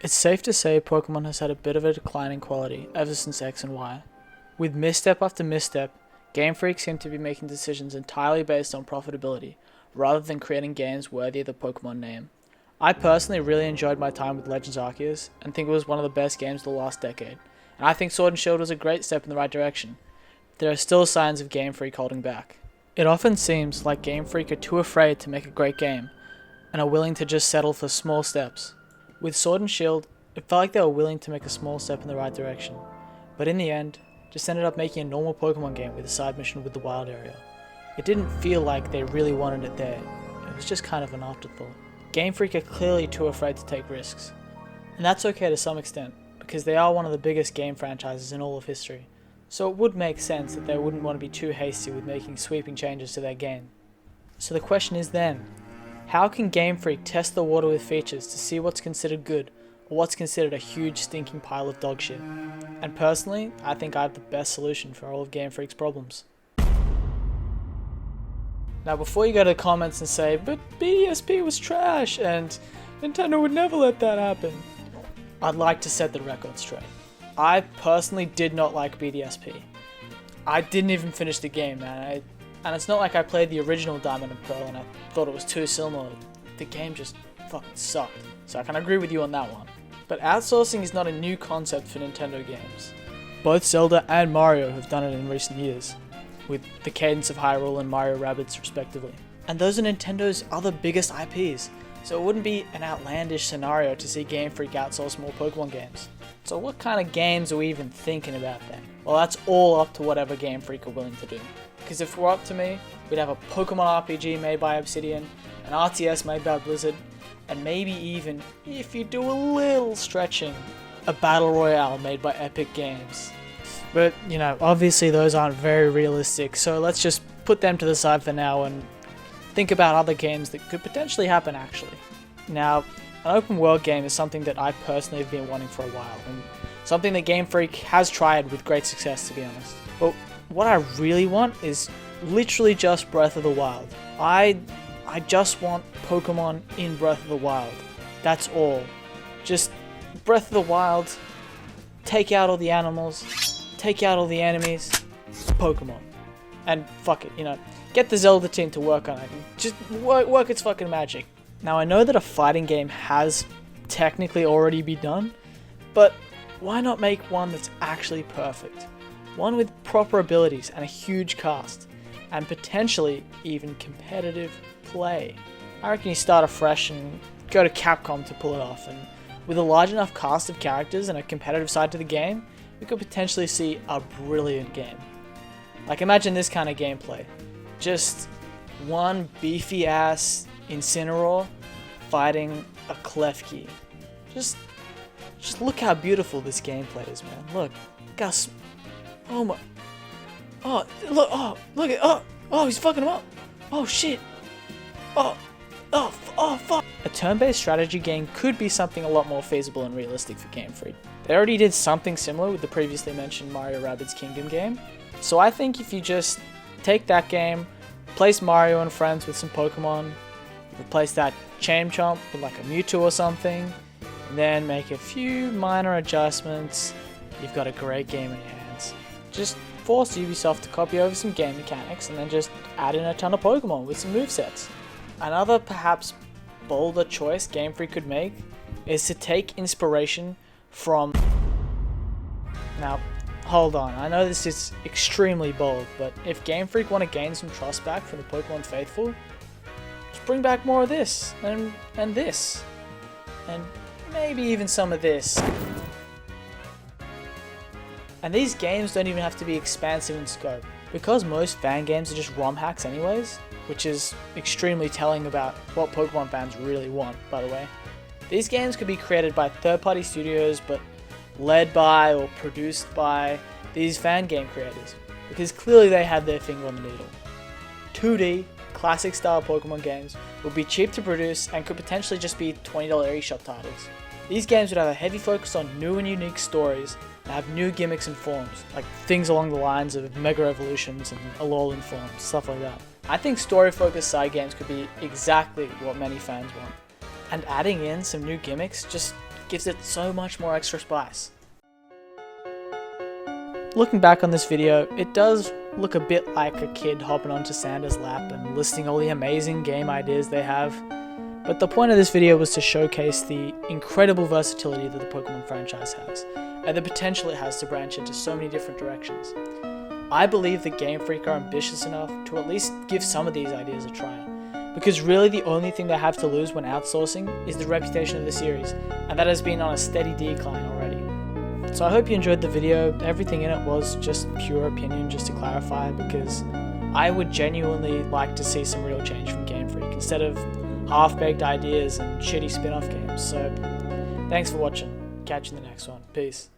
It's safe to say Pokemon has had a bit of a decline in quality ever since X and Y. With misstep after misstep, Gamefreak seem to be making decisions entirely based on profitability, rather than creating games worthy of the Pokemon name. I personally really enjoyed my time with Legends Arceus, and think it was one of the best games of the last decade, and I think Sword and Shield was a great step in the right direction. There are still signs of Gamefreak holding back. It often seems like Gamefreak are too afraid to make a great game, and are willing to just settle for small steps. With Sword and Shield, it felt like they were willing to make a small step in the right direction, but in the end, just ended up making a normal Pokemon game with a side mission with the wild area. It didn't feel like they really wanted it there, it was just kind of an afterthought. Game Freak are clearly too afraid to take risks, and that's okay to some extent, because they are one of the biggest game franchises in all of history, so it would make sense that they wouldn't want to be too hasty with making sweeping changes to their game. So the question is then, how can Game Freak test the water with features to see what's considered good, or what's considered a huge stinking pile of dog shit? And personally, I think I have the best solution for all of Game Freak's problems. Now before you go to the comments and say, but BDSP was trash and Nintendo would never let that happen, I'd like to set the record straight. I personally did not like BDSP. I didn't even finish the game, man. And it's not like I played the original Diamond and Pearl and I thought it was too similar. The game just fucking sucked. So I can agree with you on that one. But outsourcing is not a new concept for Nintendo games. Both Zelda and Mario have done it in recent years, with the Cadence of Hyrule and Mario Rabbids respectively. And those are Nintendo's other biggest IPs, so it wouldn't be an outlandish scenario to see Game Freak outsource more Pokemon games. So what kind of games are we even thinking about then? Well, that's all up to whatever Game Freak are willing to do. Because if it were up to me, we'd have a Pokemon RPG made by Obsidian, an RTS made by Blizzard, and maybe even, if you do a little stretching, a Battle Royale made by Epic Games. But, you know, obviously those aren't very realistic, so let's just put them to the side for now and think about other games that could potentially happen actually. Now, an open world game is something that I personally have been wanting for a while, and something that Game Freak has tried with great success, to be honest. But what I really want is literally just Breath of the Wild. I just want Pokemon in Breath of the Wild. That's all. Just Breath of the Wild, take out all the animals, take out all the enemies, Pokemon. And fuck it, you know, get the Zelda team to work on it. Just work its fucking magic. Now I know that a fighting game has technically already been done, but why not make one that's actually perfect? One with proper abilities and a huge cast, and potentially even competitive play. I reckon you start afresh and go to Capcom to pull it off, and with a large enough cast of characters and a competitive side to the game, we could potentially see a brilliant game. Like imagine this kind of gameplay. Just one beefy ass Incineroar fighting a Klefki. Just look how beautiful this gameplay is, man. Look, Gus. Oh my. Oh, look. Oh, look at. Oh, he's fucking him up. Oh shit. Oh, fuck. A turn-based strategy game could be something a lot more feasible and realistic for Game Freak. They already did something similar with the previously mentioned Mario Rabbids Kingdom game. So I think if you just take that game, replace Mario and friends with some Pokemon, replace that Chomp with like a Mewtwo or something, and then make a few minor adjustments, you've got a great game in your hands. Just force Ubisoft to copy over some game mechanics and then just add in a ton of Pokemon with some movesets. Another perhaps bolder choice Game Freak could make is to take inspiration from... Now, hold on, I know this is extremely bold, but if Game Freak want to gain some trust back from the Pokemon faithful, just bring back more of this, and this, and maybe even some of this. And these games don't even have to be expansive in scope. Because most fan games are just ROM hacks anyways, which is extremely telling about what Pokemon fans really want, by the way. These games could be created by third-party studios, but led by or produced by these fan game creators, because clearly they had their finger on the needle. 2D, classic style Pokemon games would be cheap to produce and could potentially just be $20 eShop titles. These games would have a heavy focus on new and unique stories and have new gimmicks and forms, like things along the lines of Mega Evolutions and Alolan forms, stuff like that. I think story-focused side games could be exactly what many fans want. And adding in some new gimmicks just gives it so much more extra spice. Looking back on this video, it does look a bit like a kid hopping onto Santa's lap and listing all the amazing game ideas they have, but the point of this video was to showcase the incredible versatility that the Pokemon franchise has, and the potential it has to branch into so many different directions. I believe that Gamefreak are ambitious enough to at least give some of these ideas a try, because really the only thing they have to lose when outsourcing is the reputation of the series, and that has been on a steady decline already. So I hope you enjoyed the video. Everything in it was just pure opinion, just to clarify, because I would genuinely like to see some real change from Gamefreak instead of half-baked ideas and shitty spin-off games. So thanks for watching. Catch you in the next one. Peace.